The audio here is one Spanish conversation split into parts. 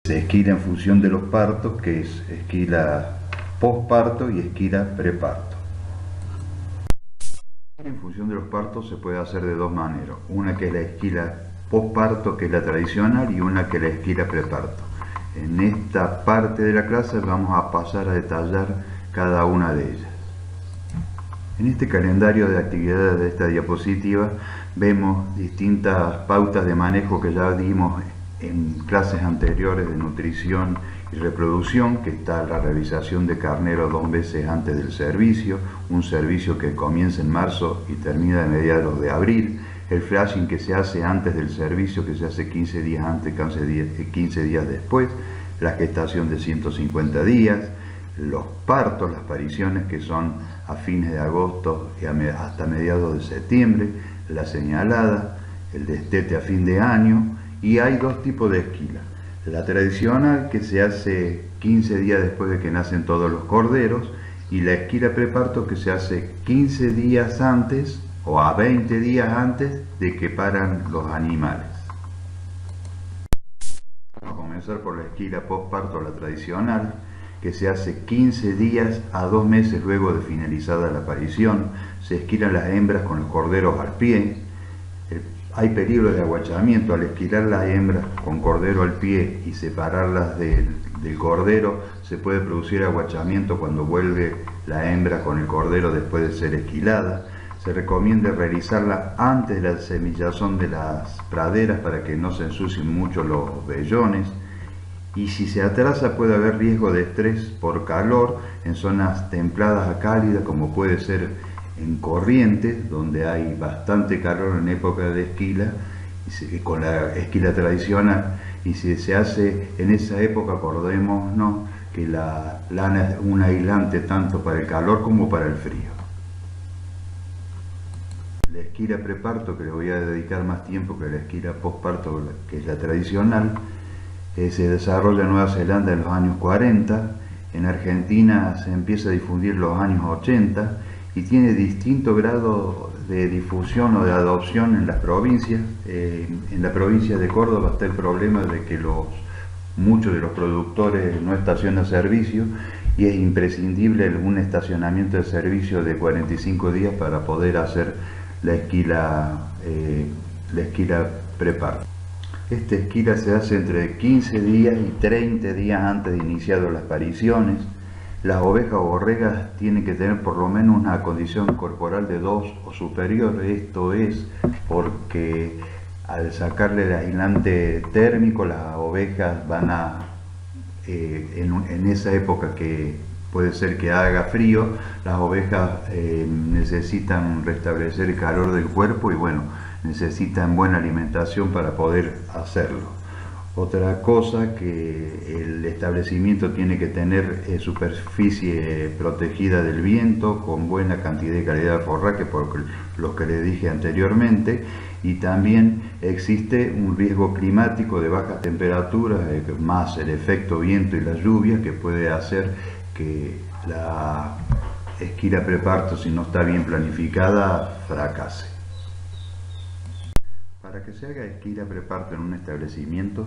Se esquila en función de los partos, que es esquila posparto y esquila preparto. En función de los partos se puede hacer de dos maneras, una que es la esquila posparto, que es la tradicional, y una que es la esquila preparto. En esta parte de la clase vamos a pasar a detallar cada una de ellas. En este calendario de actividades de esta diapositiva vemos distintas pautas de manejo que ya dimos en clases anteriores de nutrición y reproducción, que está la realización de carnero 2 veces antes del servicio, un servicio que comienza en marzo y termina de mediados de abril, el flashing que se hace antes del servicio, que se hace 15 días antes, 15 días después, la gestación de 150 días, los partos, las pariciones que son a fines de agosto y hasta mediados de septiembre, la señalada, el destete a fin de año. Y hay dos tipos de esquila: la tradicional, que se hace 15 días después de que nacen todos los corderos, y la esquila preparto, que se hace 15 días antes o a 20 días antes de que paran los animales. Vamos a comenzar por la esquila posparto, la tradicional, que se hace 15 días a 2 meses luego de finalizada la parición. Se esquilan las hembras con los corderos al pie. Hay peligro de aguachamiento al esquilar las hembras con cordero al pie y separarlas del cordero. Se puede producir aguachamiento cuando vuelve la hembra con el cordero después de ser esquilada. Se recomienda realizarla antes de la semillazón de las praderas para que no se ensucien mucho los vellones. Y si se atrasa puede haber riesgo de estrés por calor en zonas templadas a cálidas, como puede ser en Corrientes, donde hay bastante calor en época de esquila, con la esquila tradicional. Y si se hace en esa época, acordémonos que la lana es un aislante tanto para el calor como para el frío. La esquila preparto, que le voy a dedicar más tiempo que la esquila posparto, que es la tradicional, se desarrolla en Nueva Zelanda en los años 40, en Argentina se empieza a difundir en los años 80 y tiene distinto grado de difusión o de adopción en las provincias. En la provincia de Córdoba está el problema de que muchos de los productores no estacionan servicio y es imprescindible un estacionamiento de servicio de 45 días para poder hacer la esquila preparto. Esta esquila se hace entre 15 días y 30 días antes de iniciar las pariciones. Las ovejas o borregas tienen que tener por lo menos una condición corporal de 2 o superior. Esto es porque al sacarle el aislante térmico, las ovejas van a, en esa época que puede ser que haga frío, las ovejas necesitan restablecer el calor del cuerpo y bueno, necesitan buena alimentación para poder hacerlo. Otra cosa, que el establecimiento tiene que tener superficie protegida del viento, con buena cantidad y calidad de forraje, por lo que le dije anteriormente, y también existe un riesgo climático de bajas temperaturas, más el efecto viento y la lluvia, que puede hacer que la esquila preparto, si no está bien planificada, fracase. Para que se haga esquila preparto en un establecimiento,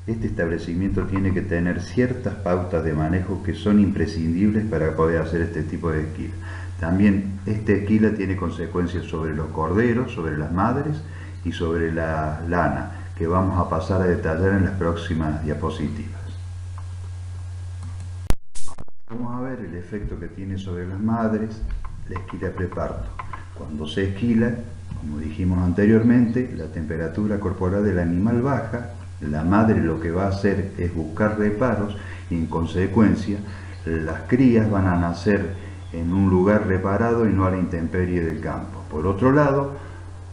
este establecimiento tiene que tener ciertas pautas de manejo que son imprescindibles para poder hacer este tipo de esquila. También esta esquila tiene consecuencias sobre los corderos, sobre las madres y sobre la lana, que vamos a pasar a detallar en las próximas diapositivas. Vamos a ver el efecto que tiene sobre las madres la esquila preparto. Cuando se esquila, como dijimos anteriormente, la temperatura corporal del animal baja, la madre lo que va a hacer es buscar reparos y en consecuencia las crías van a nacer en un lugar reparado y no a la intemperie del campo. Por otro lado,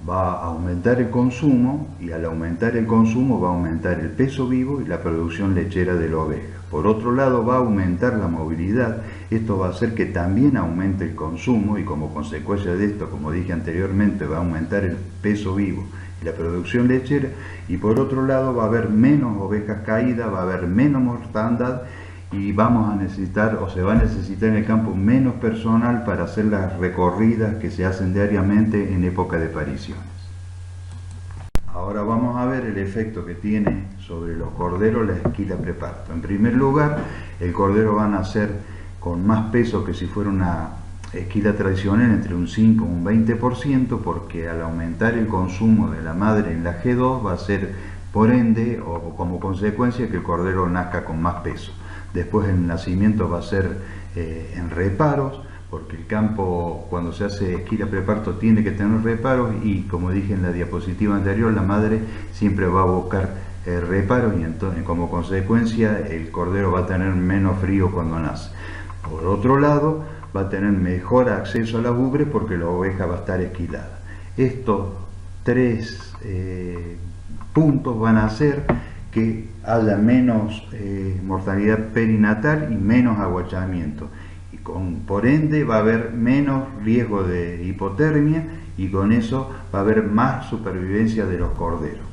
va a aumentar el consumo y al aumentar el consumo va a aumentar el peso vivo y la producción lechera de la oveja. Por otro lado, va a aumentar la movilidad. Esto va a hacer que también aumente el consumo y como consecuencia de esto, como dije anteriormente, va a aumentar el peso vivo y la producción lechera. Y por otro lado, va a haber menos ovejas caídas, va a haber menos mortandad y vamos a necesitar, o se va a necesitar en el campo, menos personal para hacer las recorridas que se hacen diariamente en época de pariciones. Ahora vamos a ver el efecto que tiene sobre los corderos la esquila preparto. En primer lugar, el cordero va a nacer con más peso que si fuera una esquila tradicional, entre un 5 y un 20%, porque al aumentar el consumo de la madre en la G2 va a ser, por ende, o como consecuencia, que el cordero nazca con más peso. Después el nacimiento va a ser en reparos, porque el campo, cuando se hace esquila preparto, tiene que tener reparos, y como dije en la diapositiva anterior, la madre siempre va a buscar reparos, y entonces, como consecuencia, el cordero va a tener menos frío cuando nace. Por otro lado, va a tener mejor acceso a la ubre porque la oveja va a estar esquilada. Estos tres puntos van a hacer que haya menos mortalidad perinatal y menos aguachamiento. Y por ende va a haber menos riesgo de hipotermia, y con eso va a haber más supervivencia de los corderos.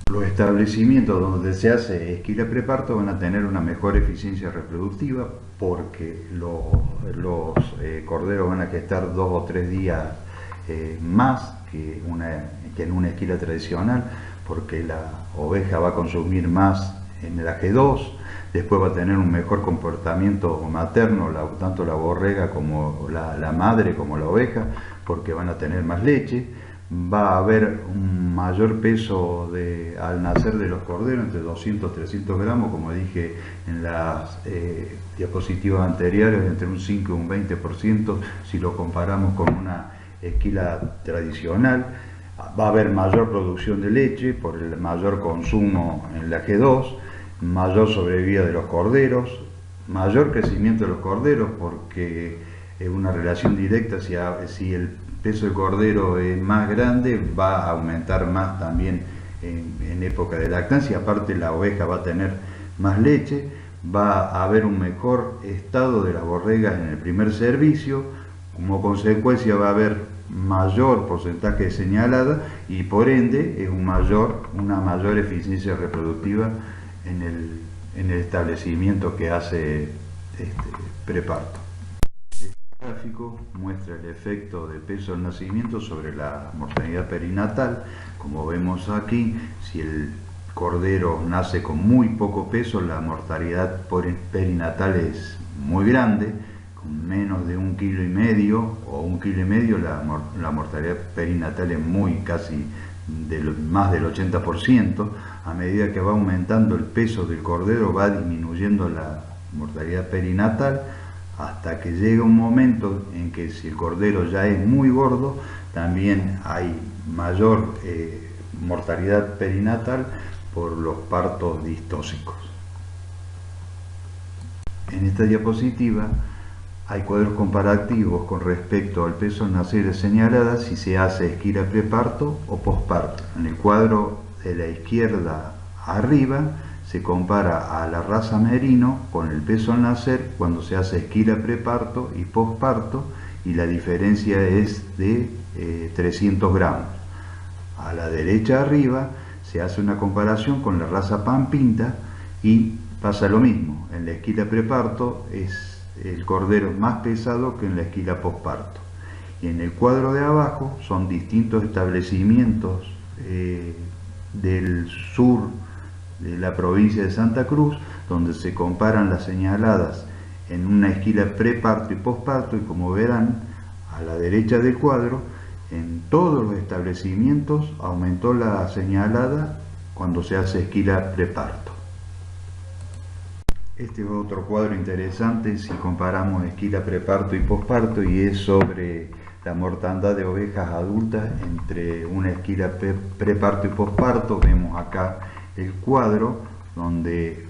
Los establecimientos donde se hace esquila preparto van a tener una mejor eficiencia reproductiva, porque los corderos van a gestar 2 o 3 días más que en una esquila tradicional, porque la oveja va a consumir más en la G2, después va a tener un mejor comportamiento materno, tanto la borrega como la madre como la oveja, porque van a tener más leche. Va a haber un mayor peso al nacer de los corderos, entre 200 y 300 gramos, como dije en las diapositivas anteriores, entre un 5 y un 20%, si lo comparamos con una esquila tradicional. Va a haber mayor producción de leche por el mayor consumo en la G2, mayor sobrevida de los corderos, mayor crecimiento de los corderos, porque es una relación directa. Si el peso del cordero es más grande, va a aumentar más también en época de lactancia. Aparte, la oveja va a tener más leche, va a haber un mejor estado de las borregas en el primer servicio, como consecuencia va a haber mayor porcentaje de señalada, y por ende es una mayor eficiencia reproductiva en el establecimiento que hace preparto. El gráfico muestra el efecto del peso del nacimiento sobre la mortalidad perinatal. Como vemos aquí, si el cordero nace con muy poco peso, la mortalidad perinatal es muy grande. Con menos de 1,5 kg o 1,5 kg, la mortalidad perinatal es casi más del 80%. A medida que va aumentando el peso del cordero, va disminuyendo la mortalidad perinatal, hasta que llega un momento en que, si el cordero ya es muy gordo, también hay mayor mortalidad perinatal por los partos distóxicos. En esta diapositiva hay cuadros comparativos con respecto al peso al nacer de señalada, si se hace esquila preparto o posparto. En el cuadro de la izquierda arriba se compara a la raza merino con el peso al nacer cuando se hace esquila preparto y posparto, y la diferencia es de 300 gramos. A la derecha arriba se hace una comparación con la raza pampinta y pasa lo mismo. En la esquila preparto el cordero es más pesado que en la esquila posparto. Y en el cuadro de abajo son distintos establecimientos del sur de la provincia de Santa Cruz, donde se comparan las señaladas en una esquila preparto y posparto, y como verán a la derecha del cuadro, en todos los establecimientos aumentó la señalada cuando se hace esquila preparto. Este es otro cuadro interesante si comparamos esquila preparto y posparto, y es sobre la mortandad de ovejas adultas entre una esquila preparto y posparto. Vemos acá el cuadro donde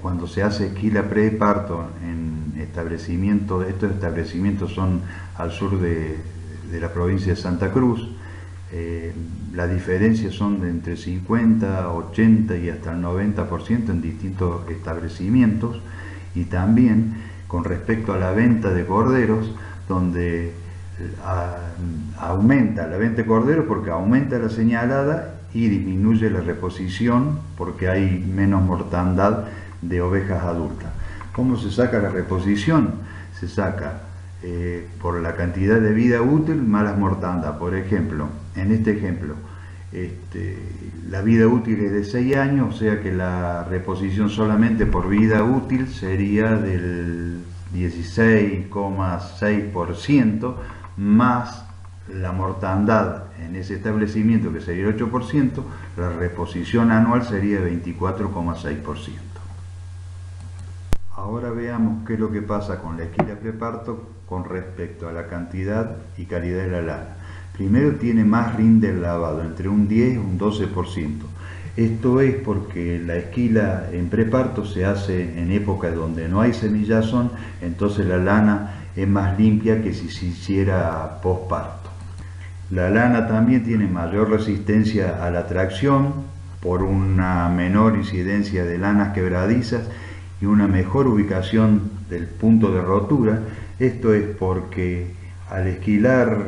cuando se hace esquila preparto en establecimientos, estos establecimientos son al sur de la provincia de Santa Cruz, las diferencias son de entre 50, 80 y hasta el 90% en distintos establecimientos. Y también con respecto a la venta de corderos, donde aumenta la venta de corderos porque aumenta la señalada y disminuye la reposición porque hay menos mortandad de ovejas adultas. ¿Cómo se saca la reposición? Se saca por la cantidad de vida útil más las mortandad. Por ejemplo, en este ejemplo, la vida útil es de 6 años, o sea que la reposición solamente por vida útil sería del 16,6%, más la mortandad en ese establecimiento, que sería el 8%, la reposición anual sería 24,6%. Ahora veamos qué es lo que pasa con la esquila preparto con respecto a la cantidad y calidad de la lana. Primero, tiene más rinde el lavado, entre un 10 y un 12%. Esto es porque la esquila en preparto se hace en época donde no hay semillazón, entonces la lana es más limpia que si se hiciera posparto. La lana también tiene mayor resistencia a la tracción por una menor incidencia de lanas quebradizas y una mejor ubicación del punto de rotura. Esto es porque al esquilar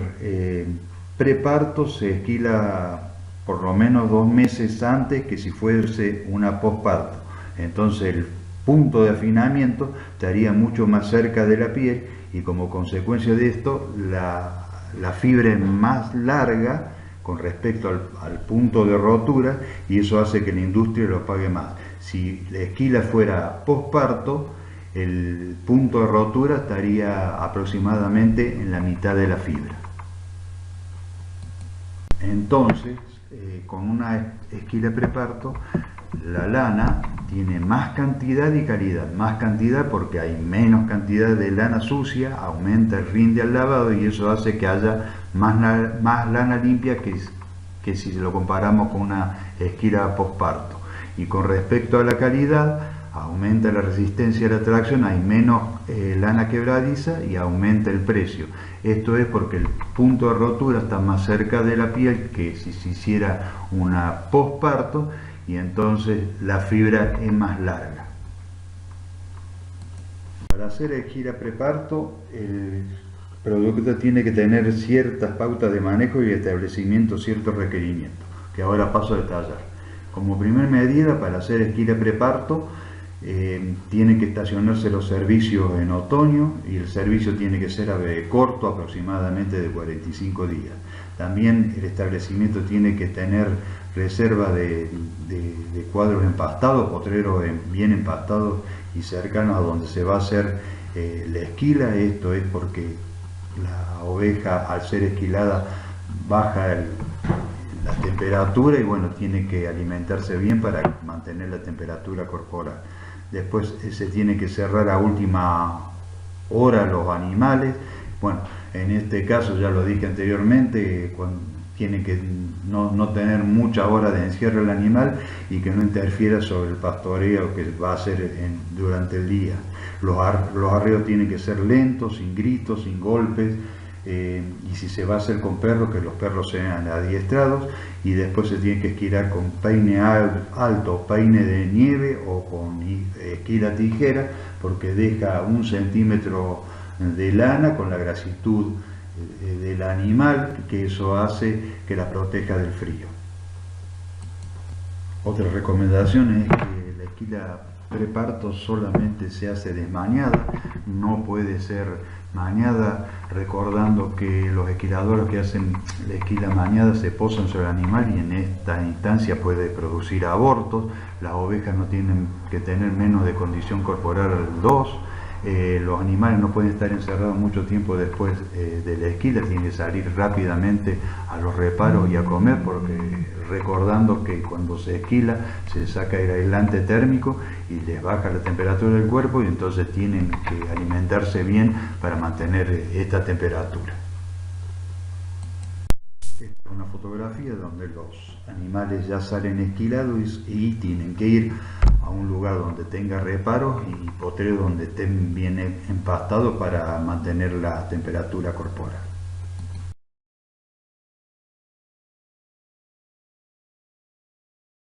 preparto se esquila por lo menos 2 meses antes que si fuese una posparto. Entonces el punto de afinamiento estaría mucho más cerca de la piel y como consecuencia de esto la fibra es más larga con respecto al punto de rotura y eso hace que la industria lo pague más. Si la esquila fuera posparto, el punto de rotura estaría aproximadamente en la mitad de la fibra. Entonces, con una esquila preparto, la lana tiene más cantidad y calidad. Más cantidad porque hay menos cantidad de lana sucia, aumenta el rinde al lavado y eso hace que haya más lana limpia que si lo comparamos con una esquila posparto. Y con respecto a la calidad, aumenta la resistencia a la tracción, hay menos lana quebradiza y aumenta el precio. Esto es porque el punto de rotura está más cerca de la piel que si se hiciera una posparto y entonces la fibra es más larga. Para hacer esquila preparto, el producto tiene que tener ciertas pautas de manejo y establecimiento ciertos requerimientos, que ahora paso a detallar. Como primer medida, para hacer esquila preparto, tienen que estacionarse los servicios en otoño y el servicio tiene que ser corto, aproximadamente de 45 días. También el establecimiento tiene que tener reserva de cuadros empastados, potreros bien empastados y cercanos a donde se va a hacer la esquila. Esto es porque la oveja, al ser esquilada, baja la temperatura y bueno, tiene que alimentarse bien para mantener la temperatura corporal. Después se tiene que cerrar a última hora los animales. Bueno, en este caso ya lo dije anteriormente, tiene que no tener mucha hora de encierro el animal y que no interfiera sobre el pastoreo que va a hacer durante el día. Los arreos tienen que ser lentos, sin gritos, sin golpes. Y si se va a hacer con perros, que los perros sean adiestrados, y después se tiene que esquilar con peine alto, peine de nieve o con esquila tijera, porque deja 1 centímetro de lana con la grasitud del animal, que eso hace que la proteja del frío. Otra recomendación es que la esquila preparto solamente se hace desmañada, no puede ser mañada, recordando que los esquiladores que hacen la esquila mañada se posan sobre el animal y en esta instancia puede producir abortos. Las ovejas no tienen que tener menos de condición corporal 2. Los animales no pueden estar encerrados mucho tiempo después de la esquila, tienen que salir rápidamente a los reparos y a comer, porque recordando que cuando se esquila se saca el aislante térmico y les baja la temperatura del cuerpo y entonces tienen que alimentarse bien para mantener esta temperatura. Esta es una fotografía donde los animales ya salen esquilados y tienen que ir a un lugar donde tenga reparos y potreros donde estén bien empastados para mantener la temperatura corporal.